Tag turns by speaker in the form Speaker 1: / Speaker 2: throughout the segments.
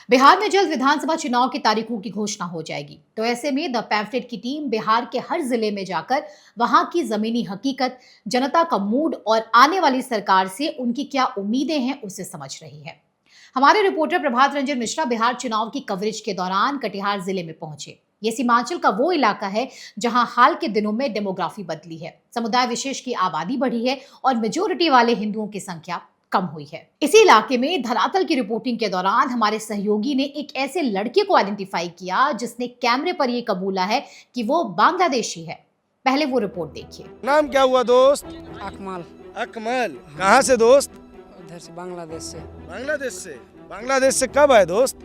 Speaker 1: बिहार में जल्द विधानसभा चुनाव की तारीखों की घोषणा हो जाएगी, तो ऐसे में द पैम्फलेट की टीम बिहार के हर जिले में जाकर वहां की जमीनी हकीकत, जनता का मूड और आने वाली सरकार से उनकी क्या उम्मीदें हैं उसे समझ रही है। हमारे रिपोर्टर प्रभात रंजन मिश्रा बिहार चुनाव की कवरेज के दौरान कटिहार जिले में पहुंचे। ये सीमांचल का वो इलाका है जहां हाल के दिनों में डेमोग्राफी बदली है, समुदाय विशेष की आबादी बढ़ी है और मेजोरिटी वाले हिंदुओं की संख्या कम हुई है। इसी इलाके में धरातल की रिपोर्टिंग के दौरान हमारे सहयोगी ने एक ऐसे लड़के को आइडेंटिफाई किया जिसने कैमरे पर यह कबूला है कि वो बांग्लादेशी है। पहले वो रिपोर्ट देखिए।
Speaker 2: नाम क्या हुआ दोस्त?
Speaker 3: अकमल।
Speaker 2: अकमल, कहाँ से दोस्त?
Speaker 3: उधर से बांग्लादेश से।
Speaker 2: बांग्लादेश से? बांग्लादेश से कब आए दोस्त?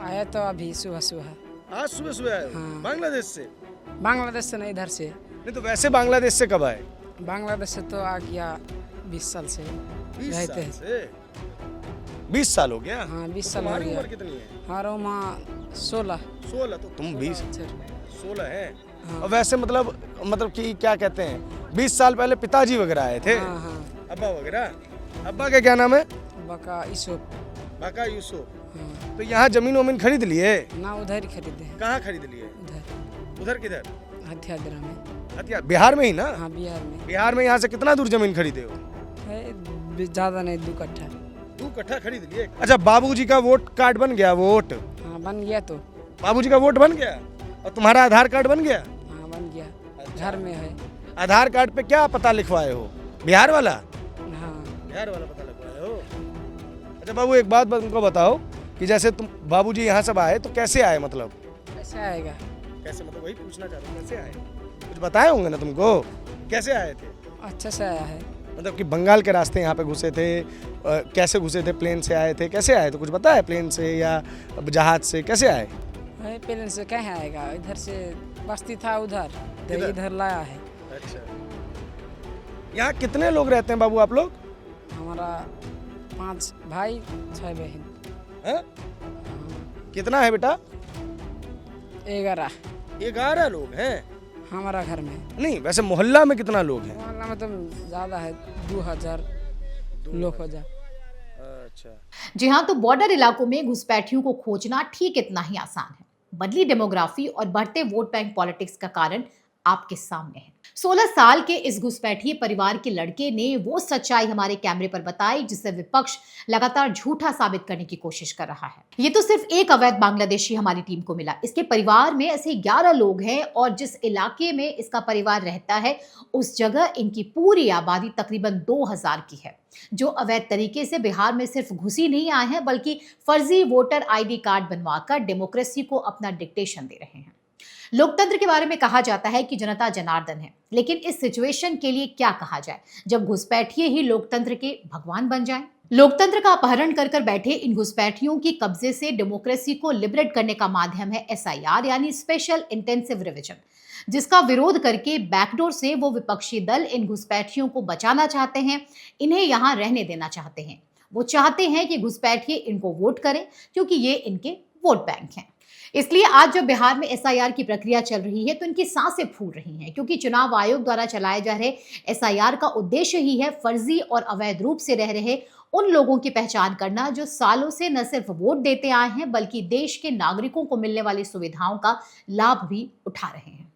Speaker 3: आया तो अभी सुबह सुबह।
Speaker 2: आज सुबह सुबह आए?
Speaker 3: हाँ।
Speaker 2: बांग्लादेश से?
Speaker 3: बांग्लादेश से नहीं, इधर से।
Speaker 2: नहीं तो वैसे बांग्लादेश से कब आए?
Speaker 3: बांग्लादेश से तो आ गया 20 साल से
Speaker 2: 20
Speaker 3: रहते
Speaker 2: साल
Speaker 3: हैं।
Speaker 2: से? 20 साल हो गया?
Speaker 3: हाँ, 20
Speaker 2: तो
Speaker 3: साल हो
Speaker 2: तुम्हारी
Speaker 3: गया।
Speaker 2: उम्र कितनी है?
Speaker 3: हमारा उम्र 16।
Speaker 2: 16, तो तुम 20
Speaker 3: 16।
Speaker 2: 16 है।
Speaker 3: हाँ।
Speaker 2: और वैसे मतलब कि क्या कहते हैं, 20 साल पहले पिताजी वगैरह आए थे?
Speaker 3: हाँ हाँ।
Speaker 2: अब्बा वगैरह? अब्बा का क्या नाम है?
Speaker 3: बका यूसुफ।
Speaker 2: बाका यूसुफ।
Speaker 3: हाँ।
Speaker 2: तो यहाँ जमीन वमीन खरीद लिए?
Speaker 3: ना उधर ही खरीदे हैं।
Speaker 2: कहाँ खरीद लिए?
Speaker 3: उधर
Speaker 2: उधर किधर?
Speaker 3: हथियादरा में।
Speaker 2: हथियार बिहार में ही ना?
Speaker 3: हाँ, बिहार में।
Speaker 2: बिहार में यहाँ से कितना दूर जमीन खरीदे हो?
Speaker 3: है ज्यादा नहीं, 2 कट्ठा।
Speaker 2: 2 कट्ठा खरीद लिए। अच्छा, बाबूजी का वोट कार्ड बन गया? वोट
Speaker 3: हाँ, बन गया तो।
Speaker 2: बाबूजी का वोट बन गया? और तुम्हारा आधार कार्ड बन गया?
Speaker 3: हाँ, बन गया।
Speaker 2: अच्छा।
Speaker 3: घर में है।
Speaker 2: आधार कार्ड पे क्या पता लिखवाए हो? बिहार वाला?
Speaker 3: हाँ।
Speaker 2: बिहार वाला पता लिखवाए हो? अच्छा बाबू, एक बात तुमको बताओ कि जैसे तुम बाबूजी यहाँ सब आए तो कैसे आए? मतलब
Speaker 3: कैसे आएगा?
Speaker 2: कैसे, मतलब वही पूछना चाहता हूँ, कैसे आए? कुछ बताए होंगे ना तुमको, कैसे आए थे?
Speaker 3: अच्छा से आया है।
Speaker 2: मतलब कि बंगाल के रास्ते यहाँ पे घुसे थे? कैसे घुसे थे? प्लेन से आए थे? कैसे आए थे? कुछ बताया? प्लेन से या जहाज से कैसे आए?
Speaker 3: प्लेन से कहाँ आएगा? इधर से बस्ती था उधर, तो
Speaker 2: इधर?
Speaker 3: इधर लाया है।
Speaker 2: अच्छा, यहाँ कितने लोग रहते हैं बाबू आप लोग?
Speaker 3: हमारा 5 भाई 6 बहन।
Speaker 2: हैं? कितना है बेटा?
Speaker 3: 11।
Speaker 2: 11 लोग हैं?
Speaker 3: हमारा घर में।
Speaker 2: नहीं, वैसे मोहल्ला में कितना लोग हैं?
Speaker 3: मोहल्ला में तो ज़्यादा है, 2000 लोग हो जा।
Speaker 2: अच्छा।
Speaker 1: जी हाँ, तो बॉर्डर इलाकों में घुसपैठियों को खोजना ठीक इतना ही आसान है। बदली डेमोग्राफी और बढ़ते वोट बैंक पॉलिटिक्स का कारण आपके सामने है। 16 साल के इस घुसपैठिए परिवार के लड़के ने वो सच्चाई हमारे कैमरे पर बताई जिसे विपक्ष लगातार झूठा साबित करने की कोशिश कर रहा है। ये तो सिर्फ एक अवैध बांग्लादेशी हमारी टीम को मिला, इसके परिवार में ऐसे 11 लोग हैं और जिस इलाके में इसका परिवार रहता है उस जगह इनकी पूरी आबादी तकरीबन 2000 की है, जो अवैध तरीके से बिहार में सिर्फ घुसी नहीं आए हैं बल्कि फर्जी वोटर ID कार्ड बनवाकर डेमोक्रेसी को अपना डिक्टेशन दे रहे हैं। लोकतंत्र के बारे में कहा जाता है कि जनता जनार्दन है, लेकिन इस सिचुएशन के लिए क्या कहा जाए जब घुसपैठिए ही लोकतंत्र के भगवान बन जाएं? लोकतंत्र का अपहरण कर बैठे इन घुसपैठियों की कब्जे से डेमोक्रेसी को लिबरेट करने का माध्यम है SIR यानी स्पेशल इंटेंसिव रिवीजन, जिसका विरोध करके बैकडोर से वो विपक्षी दल इन घुसपैठियों को बचाना चाहते हैं, इन्हें यहां रहने देना चाहते हैं। वो चाहते हैं कि घुसपैठिए इनको वोट करें क्योंकि ये इनके वोट बैंक हैं। इसलिए आज जब बिहार में SIR की प्रक्रिया चल रही है तो इनकी सांसें फूल रही हैं, क्योंकि चुनाव आयोग द्वारा चलाए जा रहे SIR का उद्देश्य ही है फर्जी और अवैध रूप से रह रहे उन लोगों की पहचान करना जो सालों से न सिर्फ वोट देते आए हैं बल्कि देश के नागरिकों को मिलने वाली सुविधाओं का लाभ भी उठा रहे हैं।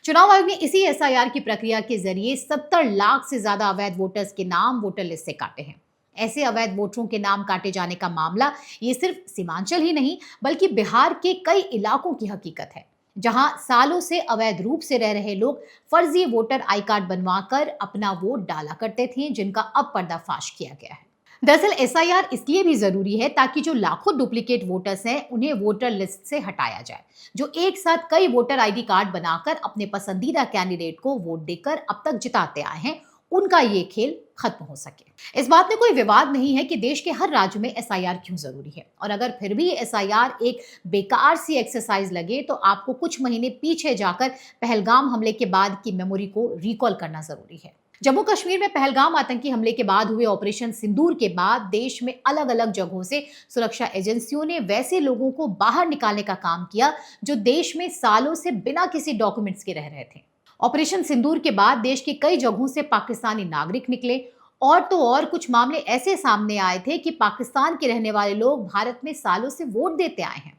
Speaker 1: चुनाव आयोग ने इसी SIR की प्रक्रिया के जरिए 70 लाख से ज्यादा अवैध वोटर्स के नाम वोटर लिस्ट से काटे हैं। ऐसे अवैध वोटरों के नाम काटे जाने का मामला ये सिर्फ सीमांचल ही नहीं बल्कि बिहार के कई इलाकों की हकीकत है, जहां सालों से अवैध रूप से रह रहे लोग फर्जी वोटर आई कार्ड बनवाकर अपना वोट डाला करते थे, जिनका अब पर्दाफाश किया गया है। दरअसल SIR इसलिए भी जरूरी है ताकि जो लाखों डुप्लीकेट वोटर्स हैं उन्हें वोटर लिस्ट से हटाया जाए, जो एक साथ कई वोटर ID कार्ड बनाकर अपने पसंदीदा कैंडिडेट को वोट देकर अब तक जिताते आए हैं, उनका ये खेल खत्म हो सके। इस बात में कोई विवाद नहीं है कि देश के हर राज्य में SIR क्यों जरूरी है, और अगर फिर भी SIR एक बेकार सी एक्सरसाइज लगे तो आपको कुछ महीने पीछे जाकर पहलगाम हमले के बाद की मेमोरी को रिकॉल करना जरूरी है। जम्मू कश्मीर में पहलगाम आतंकी हमले के बाद हुए ऑपरेशन सिंदूर के बाद देश में अलग अलग जगहों से सुरक्षा एजेंसियों ने वैसे लोगों को बाहर निकालने का काम किया जो देश में सालों से बिना किसी डॉक्यूमेंट्स के रह रहे थे। ऑपरेशन सिंदूर के बाद देश की कई जगहों से पाकिस्तानी नागरिक निकले और तो और कुछ मामले ऐसे सामने आए थे कि पाकिस्तान के रहने वाले लोग भारत में सालों से वोट देते आए हैं।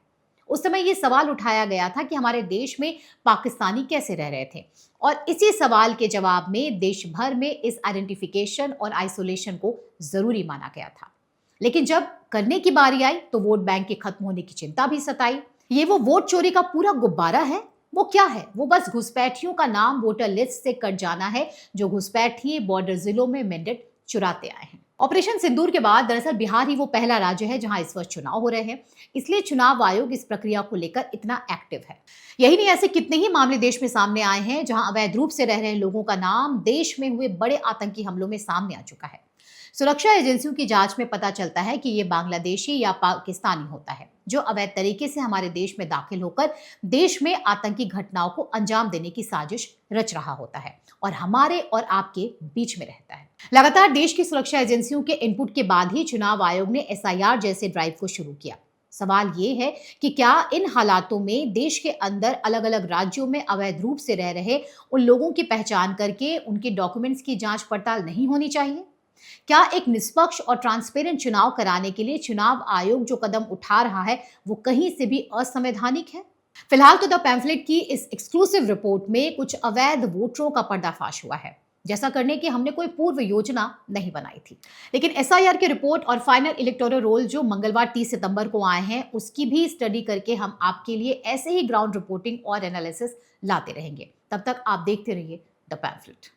Speaker 1: उस समय ये सवाल उठाया गया था कि हमारे देश में पाकिस्तानी कैसे रह रहे थे, और इसी सवाल के जवाब में देश भर में इस आइडेंटिफिकेशन और आइसोलेशन को जरूरी माना गया था। लेकिन जब करने की बारी आई तो वोट बैंक के खत्म होने की चिंता भी सताई। ये वो वोट चोरी का पूरा गुब्बारा है? वो क्या है? वो बस घुसपैठियों का नाम वोटर लिस्ट से कट जाना है, जो घुसपैठिए बॉर्डर जिलों में मैंडेट चुराते आए हैं। ऑपरेशन सिंदूर के बाद दरअसल बिहार ही वो पहला राज्य है जहां इस वर्ष चुनाव हो रहे हैं, इसलिए चुनाव आयोग इस प्रक्रिया को लेकर इतना एक्टिव है। यही नहीं, ऐसे कितने ही मामले देश में सामने आए हैं जहां अवैध रूप से रह रहे लोगों का नाम देश में हुए बड़े आतंकी हमलों में सामने आ चुका है। सुरक्षा एजेंसियों की जांच में पता चलता है कि ये बांग्लादेशी या पाकिस्तानी होता है जो अवैध तरीके से हमारे देश में दाखिल होकर देश में आतंकी घटनाओं को अंजाम देने की साजिश रच रहा होता है और हमारे और आपके बीच में रहता है। लगातार देश की सुरक्षा एजेंसियों के इनपुट के बाद ही चुनाव आयोग ने SIR जैसे ड्राइव को शुरू किया। सवाल ये है कि क्या इन हालातों में देश के अंदर अलग अलग राज्यों में अवैध रूप से रह रहे उन लोगों की पहचान करके उनके डॉक्यूमेंट्स की जांच पड़ताल नहीं होनी चाहिए? क्या एक निष्पक्ष और ट्रांसपेरेंट चुनाव कराने के लिए चुनाव आयोग जो कदम उठा रहा है वो कहीं से भी असंवैधानिक है? फिलहाल तो द पैम्फलेट की इस एक्सक्लूसिव रिपोर्ट में कुछ अवैध वोटरों का पर्दाफाश हुआ है, जैसा करने की हमने कोई पूर्व योजना नहीं बनाई थी। लेकिन SIR की रिपोर्ट और फाइनल इलेक्टोरल रोल जो मंगलवार 30 सितंबर को आए हैं, उसकी भी स्टडी करके हम आपके लिए ऐसे ही ग्राउंड रिपोर्टिंग और एनालिसिस लाते रहेंगे। तब तक आप देखते रहिए द पैम्फलेट।